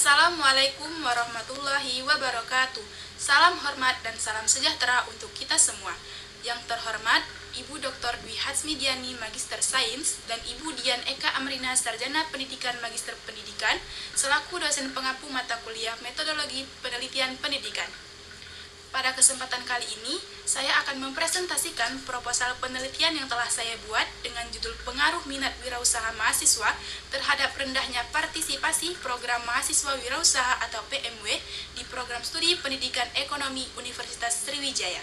Assalamualaikum warahmatullahi wabarakatuh. Salam hormat dan salam sejahtera untuk kita semua. Yang terhormat, Ibu Dr. Dwi Hatsmidiani, Magister Sains, dan Ibu Dian Eka Amrina, Sarjana Pendidikan Magister Pendidikan, selaku dosen pengampu mata kuliah Metodologi Penelitian Pendidikan. Pada kesempatan kali ini, saya akan mempresentasikan proposal penelitian yang telah saya buat dengan judul Pengaruh Minat Wirausaha Mahasiswa terhadap rendahnya partisipasi program mahasiswa wirausaha atau PMW di program studi Pendidikan Ekonomi Universitas Sriwijaya.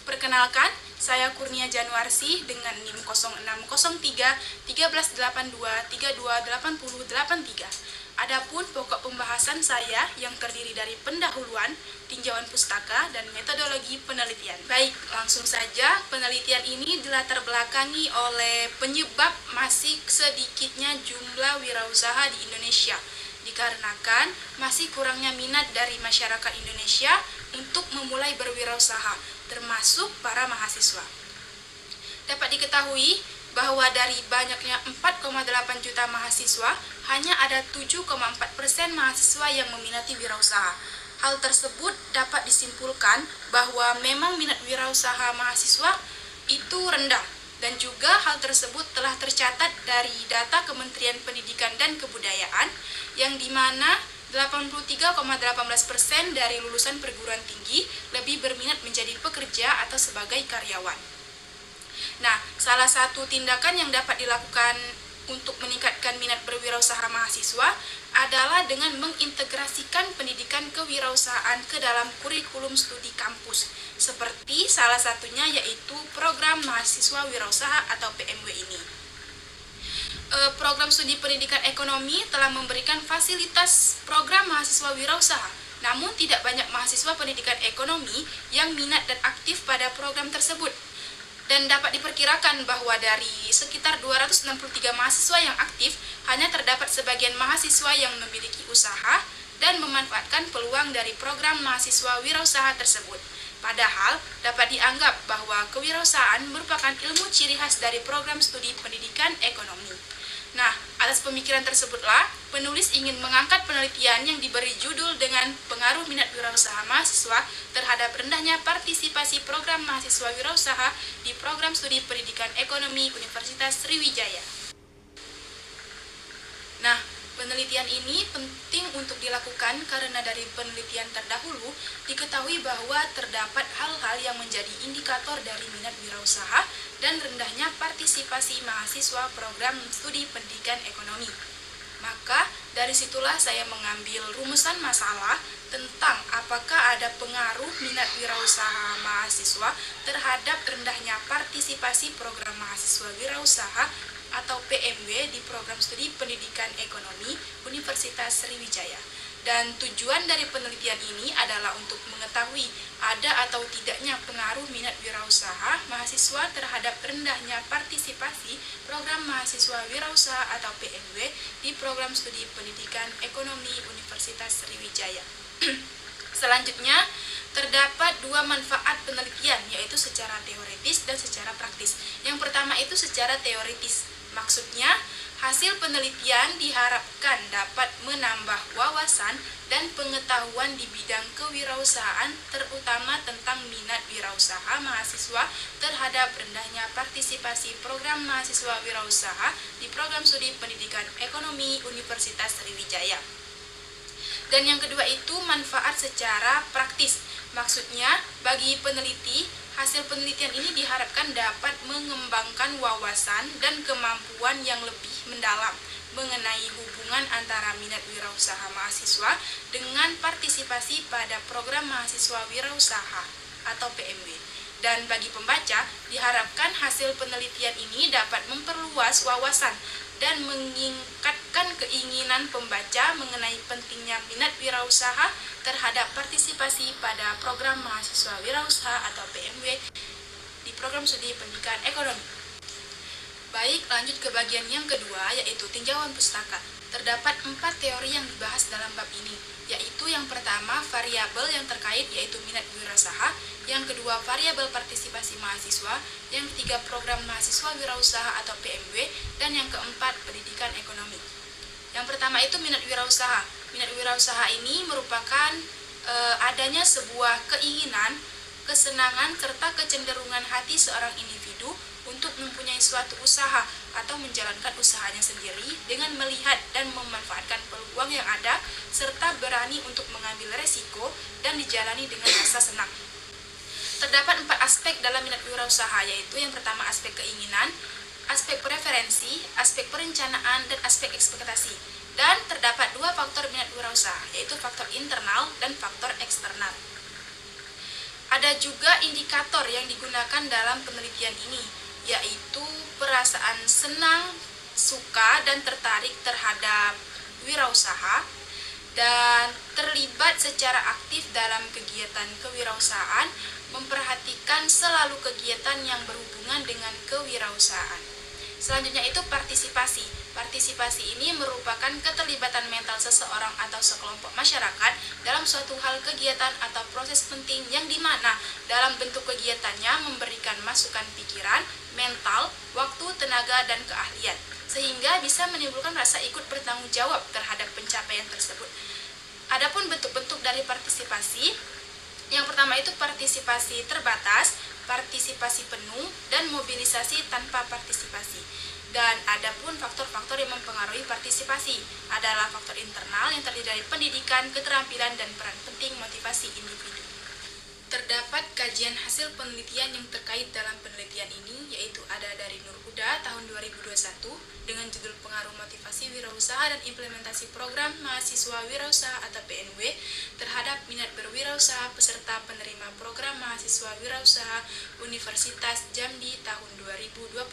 Perkenalkan, saya Kurnia Januarsi dengan NIM 0603 1382 328083. Adapun pokok pembahasan saya yang terdiri dari pendahuluan, tinjauan pustaka, dan metodologi penelitian. Baik, langsung saja. Penelitian ini dilatar belakangi oleh penyebab masih sedikitnya jumlah wirausaha di Indonesia, dikarenakan masih kurangnya minat dari masyarakat Indonesia untuk memulai berwirausaha, termasuk para mahasiswa. Dapat diketahui bahwa dari banyaknya 4,8 juta mahasiswa, hanya ada 7,4% mahasiswa yang meminati wirausaha. Hal tersebut dapat disimpulkan bahwa memang minat wirausaha mahasiswa itu rendah, dan juga hal tersebut telah tercatat dari data Kementerian Pendidikan dan Kebudayaan, yang dimana 83,18% dari lulusan perguruan tinggi lebih berminat menjadi pekerja atau sebagai karyawan. Nah, salah satu tindakan yang dapat dilakukan untuk meningkatkan minat berwirausaha mahasiswa adalah dengan mengintegrasikan pendidikan kewirausahaan ke dalam kurikulum studi kampus, seperti salah satunya yaitu program mahasiswa wirausaha atau PMW ini. Program studi pendidikan ekonomi telah memberikan fasilitas program mahasiswa wirausaha, namun tidak banyak mahasiswa pendidikan ekonomi yang minat dan aktif pada program tersebut. Dan dapat diperkirakan bahwa dari sekitar 263 mahasiswa yang aktif, hanya terdapat sebagian mahasiswa yang memiliki usaha dan memanfaatkan peluang dari program mahasiswa wirausaha tersebut. Padahal dapat dianggap bahwa kewirausahaan merupakan ilmu ciri khas dari program studi pendidikan ekonomi. Nah, atas pemikiran tersebutlah, penulis ingin mengangkat penelitian yang diberi judul dengan Pengaruh Minat Wirausaha Mahasiswa terhadap rendahnya partisipasi program mahasiswa wirausaha di program studi Pendidikan Ekonomi Universitas Sriwijaya. Nah, penelitian ini penting untuk dilakukan karena dari penelitian terdahulu diketahui bahwa terdapat hal-hal yang menjadi indikator dari minat wirausaha dan rendahnya partisipasi mahasiswa program studi pendidikan ekonomi. Maka dari situlah saya mengambil rumusan masalah tentang apakah ada pengaruh minat wirausaha mahasiswa terhadap rendahnya partisipasi program mahasiswa wirausaha atau PMW di program studi pendidikan ekonomi Universitas Sriwijaya. Dan tujuan dari penelitian ini adalah untuk mengetahui ada atau tidaknya pengaruh minat wirausaha mahasiswa terhadap rendahnya partisipasi program mahasiswa wirausaha atau PMW di program studi pendidikan ekonomi Universitas Sriwijaya. Selanjutnya, terdapat dua manfaat penelitian, yaitu secara teoritis dan secara praktis. Yang pertama itu secara teoritis. Maksudnya, hasil penelitian diharapkan dapat menambah wawasan dan pengetahuan di bidang kewirausahaan, terutama tentang minat wirausaha mahasiswa terhadap rendahnya partisipasi program mahasiswa wirausaha di program studi pendidikan ekonomi Universitas Sriwijaya. Dan yang kedua itu manfaat secara praktis. Maksudnya, bagi peneliti, hasil penelitian ini diharapkan dapat mengembangkan wawasan dan kemampuan yang lebih mendalam mengenai hubungan antara minat wirausaha mahasiswa dengan partisipasi pada program mahasiswa wirausaha atau PMW. Dan bagi pembaca, diharapkan hasil penelitian ini dapat memperluas wawasan dan meningkatkan keinginan pembaca mengenai pentingnya minat wirausaha terhadap partisipasi pada program mahasiswa wirausaha atau PMW di program studi pendidikan ekonomi. Baik, lanjut ke bagian yang kedua, yaitu tinjauan pustaka. Terdapat 4 teori yang dibahas dalam bab ini, yaitu yang pertama variabel yang terkait yaitu minat wirausaha, yang kedua variabel partisipasi mahasiswa, yang ketiga program mahasiswa wirausaha atau PMW, dan yang keempat pendidikan ekonomi. Yang pertama itu minat wirausaha. Minat wirausaha ini merupakan adanya sebuah keinginan, kesenangan, serta kecenderungan hati seorang individu untuk mempunyai suatu usaha atau menjalankan usahanya sendiri dengan melihat dan memanfaatkan peluang yang ada serta berani untuk mengambil resiko dan dijalani dengan rasa senang. Terdapat 4 aspek dalam minat wirausaha, yaitu yang pertama aspek keinginan, aspek preferensi, aspek perencanaan, dan aspek ekspektasi. Dan terdapat 2 faktor minat wirausaha, yaitu faktor internal dan faktor eksternal. Ada juga indikator yang digunakan dalam penelitian ini, yaitu perasaan senang, suka, dan tertarik terhadap wirausaha, dan terlibat secara aktif dalam kegiatan kewirausahaan, memperhatikan selalu kegiatan yang berhubungan dengan kewirausahaan. Selanjutnya itu partisipasi. Partisipasi ini merupakan keterlibatan mental seseorang atau sekelompok masyarakat dalam suatu hal kegiatan atau proses penting yang dimana dalam bentuk kegiatannya memberikan masukan pikiran, mental, waktu, tenaga, dan keahlian, sehingga bisa menimbulkan rasa ikut bertanggung jawab terhadap pencapaian tersebut. Adapun bentuk-bentuk dari partisipasi, yang pertama itu partisipasi terbatas, partisipasi penuh, dan mobilisasi tanpa partisipasi. Dan adapun faktor-faktor yang mempengaruhi partisipasi adalah faktor internal yang terdiri dari pendidikan, keterampilan, dan peran penting motivasi individu. Terdapat kajian hasil penelitian yang terkait dalam penelitian ini, yaitu ada dari Nur Huda tahun 2021 dengan judul Pengaruh Motivasi Wirausaha dan Implementasi Program Mahasiswa Wirausaha atau PNW terhadap minat berwirausaha peserta penerima program mahasiswa wirausaha Universitas Jambi tahun 2021.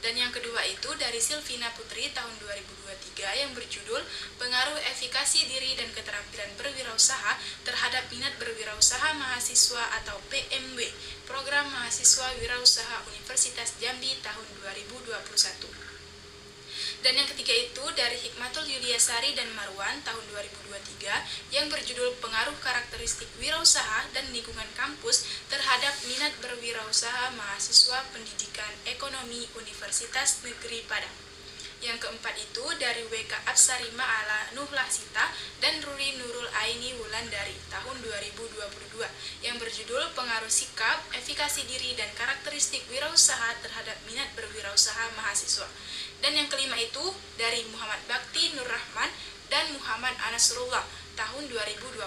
Dan yang kedua itu dari Silvina Putri tahun 2023 yang berjudul Pengaruh Efikasi Diri dan Keterampilan Berwirausaha terhadap Minat Berwirausaha Mahasiswa atau PMW, Program Mahasiswa Wirausaha Universitas Jambi tahun 2021. Dan yang ketiga itu dari Hikmatul Yuliasari dan Marwan tahun 2023 yang berjudul Pengaruh Karakteristik Wirausaha dan Lingkungan Kampus terhadap Minat Berwirausaha Mahasiswa Pendidikan Ekonomi Universitas Negeri Padang. Yang keempat itu dari WK Absari Ma'ala Nuhlah Sita dan Ruri Nurul Aini Wulandari tahun 2022 yang berjudul Pengaruh Sikap, Efikasi Diri, dan Karakteristik Wirausaha terhadap Minat Berwirausaha Mahasiswa. Dan yang kelima itu dari Muhammad Bakti Nur Rahman dan Muhammad Anasrullah tahun 2024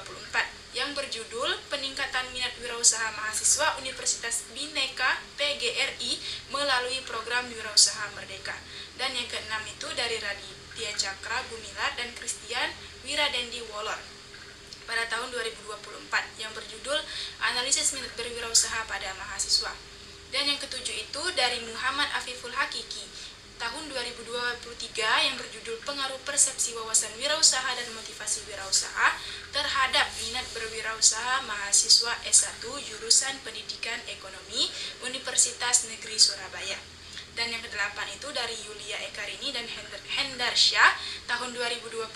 yang berjudul Peningkatan Minat Wirausaha Mahasiswa Universitas Bhinneka PGRI melalui Program Wirausaha Merdeka. Dan yang keenam itu dari Raditya Cakra Gumilar dan Christian Wiradendi Wolor pada tahun 2024 yang berjudul Analisis Minat Berwirausaha pada Mahasiswa. Dan yang ketujuh itu dari Muhammad Afiful Hakiki tahun 2023 yang berjudul Pengaruh Persepsi Wawasan Wirausaha dan Motivasi Wirausaha terhadap Minat Berwirausaha Mahasiswa S1 Jurusan Pendidikan Ekonomi Universitas Negeri Surabaya. Dan yang kedelapan itu dari Yulia Ekarini dan Hendar Syah tahun 2024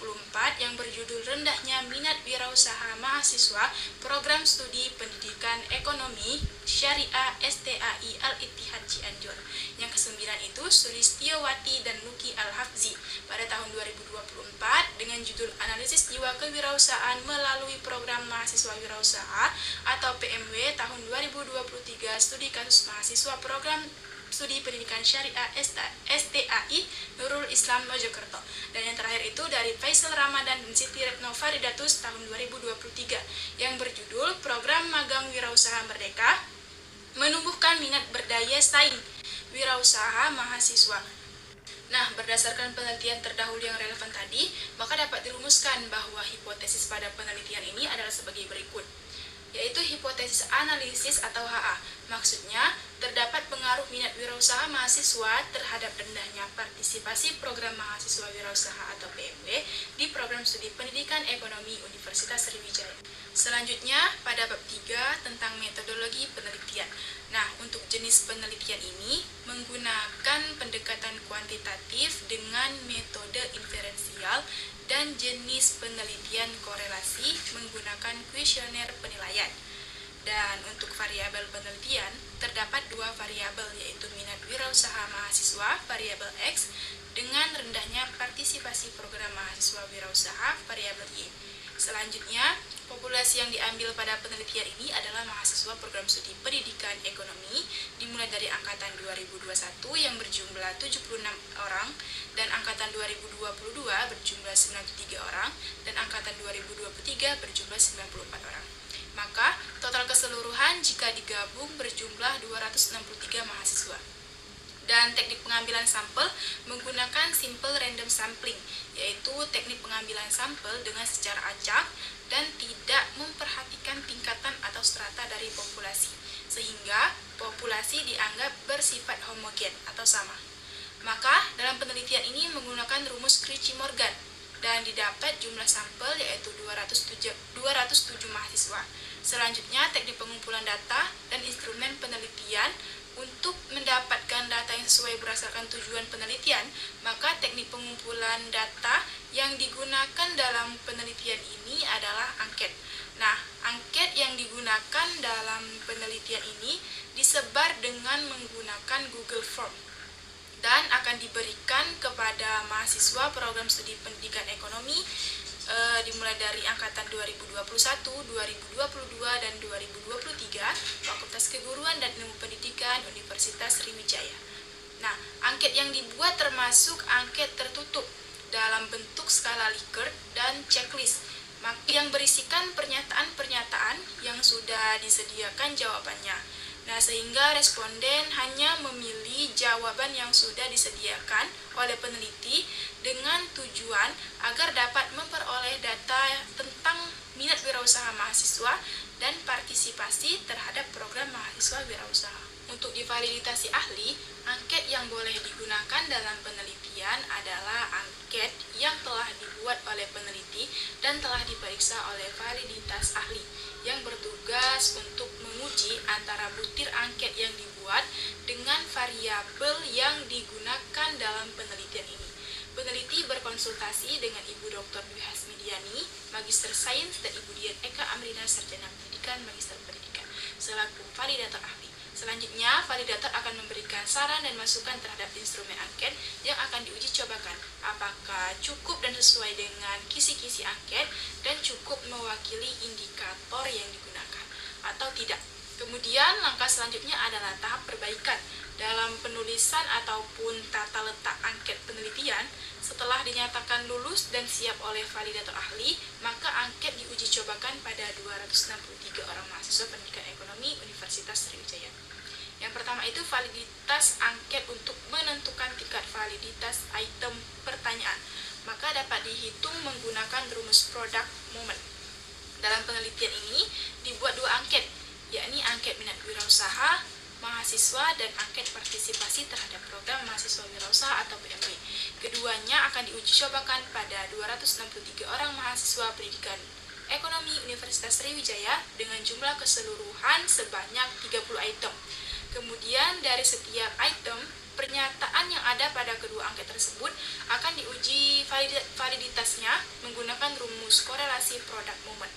yang berjudul Rendahnya Minat Wirausaha Mahasiswa Program Studi Pendidikan Ekonomi Syariah STAI Al-Ittihad Cianjur. Yang kesembilan itu Sulistiowati dan Nuki Al-Hafzi pada tahun 2024 dengan judul Analisis Jiwa Kewirausahaan melalui Program Mahasiswa Wirausaha atau PMW tahun 2023 Studi Kasus Mahasiswa Program Studi Pendidikan Syariah STAI Nurul Islam Mojokerto. Dan yang terakhir itu dari Faisal Ramadan dan Siti Retno Faridatus tahun 2023 yang berjudul Program Magang Wirausaha Merdeka Menumbuhkan Minat Berdaya Saing Wirausaha Mahasiswa. Nah, berdasarkan penelitian terdahulu yang relevan tadi, maka dapat dirumuskan bahwa hipotesis pada penelitian ini adalah sebagai berikut, yaitu hipotesis analisis atau HA. Maksudnya, terdapat pengaruh minat wirausaha mahasiswa terhadap rendahnya partisipasi program mahasiswa wirausaha atau PMW di program studi pendidikan ekonomi Universitas Sriwijaya. Selanjutnya, pada bab 3 tentang metodologi penelitian. Nah, untuk jenis penelitian ini menggunakan pendekatan kuantitatif dengan metode inferensial dan jenis penelitian korelasi menggunakan kuesioner penilaian. Dan untuk variabel penelitian, terdapat 2 variabel yaitu minat wirausaha mahasiswa variabel X dengan rendahnya partisipasi program wirausaha variabel Y. Selanjutnya, populasi yang diambil pada penelitian ini adalah mahasiswa program studi pendidikan ekonomi dimulai dari angkatan 2021 yang berjumlah 76 orang dan angkatan 2022 berjumlah 93 orang dan angkatan 2023 berjumlah 94 orang. Maka, total keseluruhan jika digabung berjumlah 263 mahasiswa. Dan teknik pengambilan sampel menggunakan simple random sampling, yaitu teknik pengambilan sampel dengan secara acak dan tidak memperhatikan tingkatan atau strata dari populasi, sehingga populasi dianggap bersifat homogen atau sama. Maka, dalam penelitian ini menggunakan rumus Cauchy-Morgan, dan didapat jumlah sampel yaitu 207 mahasiswa. Selanjutnya, teknik pengumpulan data dan instrumen penelitian. Untuk mendapatkan data yang sesuai berdasarkan tujuan penelitian, maka teknik pengumpulan data yang digunakan dalam penelitian ini adalah angket. Nah, angket yang digunakan dalam penelitian ini disebar dengan menggunakan Google Form dan akan diberikan kepada mahasiswa program studi pendidikan ekonomi dimulai dari angkatan 2021, 2022, dan 2023 Fakultas Keguruan dan Ilmu Pendidikan Universitas Sriwijaya. Nah, angket yang dibuat termasuk angket tertutup dalam bentuk skala Likert dan checklist yang berisikan pernyataan-pernyataan yang sudah disediakan jawabannya. Nah, sehingga responden hanya memilih jawaban yang sudah disediakan oleh peneliti dengan tujuan agar dapat memperoleh data tentang minat wirausaha mahasiswa dan partisipasi terhadap program mahasiswa wirausaha. Untuk divalidasi ahli, angket yang boleh digunakan dalam penelitian adalah angket yang telah dibuat oleh peneliti dan telah diperiksa oleh validitas ahli yang bertugas untuk menguji antara butir angket yang dibuat dengan variabel yang digunakan dalam penelitian ini. Peneliti berkonsultasi dengan Ibu Dr. Dwi Hasmidiani, Magister Sains, dan Ibu Dian Eka Amrina, Sarjana Pendidikan, Magister Pendidikan, selaku validator ahli. Selanjutnya, validator akan memberikan saran dan masukan terhadap instrumen angket yang akan diuji cobakan, apakah cukup dan sesuai dengan kisi-kisi angket dan cukup mewakili indikator yang digunakan atau tidak. Kemudian, langkah selanjutnya adalah tahap perbaikan dalam penulisan ataupun tata letak angket penelitian. Setelah dinyatakan lulus dan siap oleh validator ahli, maka angket diuji cobakan pada 263 orang mahasiswa pendidikan ekonomi Universitas Sriwijaya. Yang pertama itu validitas angket untuk menentukan tingkat validitas item pertanyaan. Maka dapat dihitung menggunakan rumus product moment. Dalam penelitian ini dibuat dua angket, yakni angket minat wirausaha mahasiswa dan angket partisipasi terhadap program mahasiswa wirausaha atau PMW. Keduanya akan diuji cobakan pada 263 orang mahasiswa pendidikan ekonomi Universitas Sriwijaya dengan jumlah keseluruhan sebanyak 30 item. Kemudian dari setiap item, pernyataan yang ada pada kedua angket tersebut akan diuji validitasnya menggunakan rumus korelasi product moment.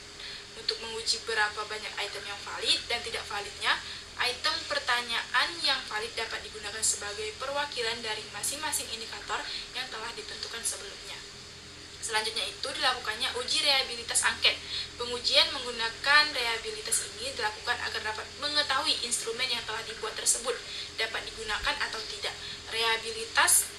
Untuk menguji berapa banyak item yang valid dan tidak validnya, item pertanyaan yang valid dapat digunakan sebagai perwakilan dari masing-masing indikator yang telah ditentukan sebelumnya. Selanjutnya itu dilakukannya uji reliabilitas angket. Pengujian menggunakan reliabilitas ini dilakukan agar dapat mengetahui instrumen yang telah dibuat tersebut dapat digunakan atau tidak. Reliabilitas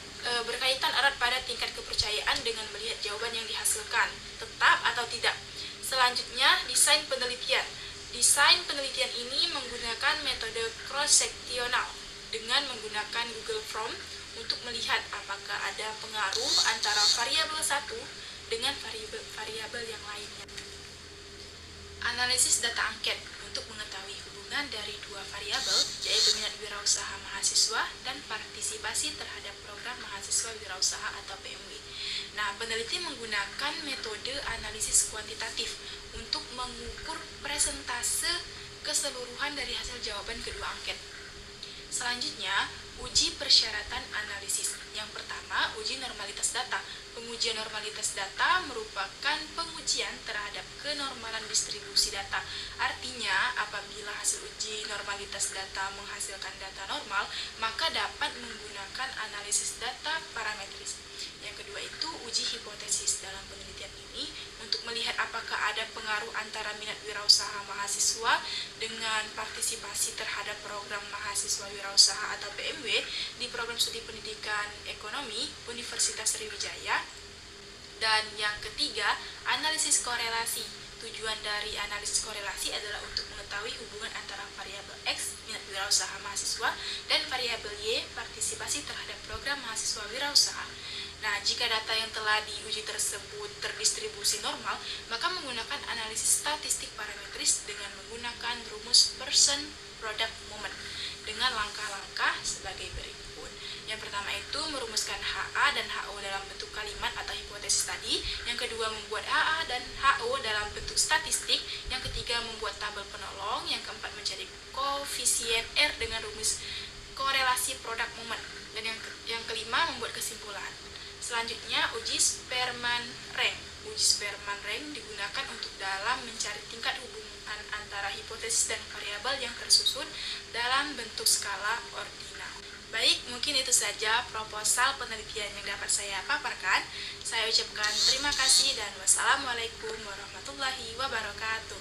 berkaitan erat pada tingkat kepercayaan dengan melihat jawaban yang dihasilkan, tetap atau tidak. Selanjutnya, desain penelitian. Desain penelitian ini menggunakan metode cross-seksional dengan menggunakan Google Form untuk melihat apakah ada pengaruh antara variabel satu dengan variabel yang lainnya. Analisis data angket untuk mengetahui hubungan dari dua variabel, yaitu minat wirausaha mahasiswa dan partisipasi terhadap program mahasiswa wirausaha atau PMW. Nah, peneliti menggunakan metode analisis kuantitatif untuk mengukur persentase keseluruhan dari hasil jawaban kedua angket. Selanjutnya, uji persyaratan analisis. Yang pertama, uji normalitas data. Pengujian normalitas data merupakan pengujian terhadap kenormalan distribusi data. Artinya, apabila hasil uji normalitas data menghasilkan data normal, maka dapat menggunakan analisis data parametris. Yang kedua itu uji hipotesis dalam penelitian ini. pengaruh antara minat wirausaha mahasiswa dengan partisipasi terhadap program mahasiswa wirausaha atau PMW di program studi pendidikan ekonomi Universitas Sriwijaya. Dan yang ketiga, analisis korelasi. Tujuan dari analisis korelasi adalah untuk mengetahui hubungan antara variabel X, minat wirausaha mahasiswa, dan variabel Y, partisipasi terhadap program mahasiswa wirausaha. Nah, jika data yang telah diuji tersebut terdistribusi normal, maka menggunakan analisis statistik parametris dengan menggunakan rumus person product moment dengan langkah-langkah sebagai berikut. Yang pertama itu merumuskan HA dan HO dalam bentuk kalimat atau hipotesis tadi. Yang kedua membuat HA dan HO dalam bentuk statistik. Yang ketiga membuat tabel penolong. Yang keempat mencari koefisien R dengan rumus korelasi produk moment. Dan yang kelima membuat kesimpulan. Selanjutnya uji Spearman rank. Uji Spearman rank digunakan untuk dalam mencari tingkat hubungan antara hipotesis dan variabel yang tersusun dalam bentuk skala ordinal. Baik, mungkin itu saja proposal penelitian yang dapat saya paparkan. Saya ucapkan terima kasih dan wassalamualaikum warahmatullahi wabarakatuh.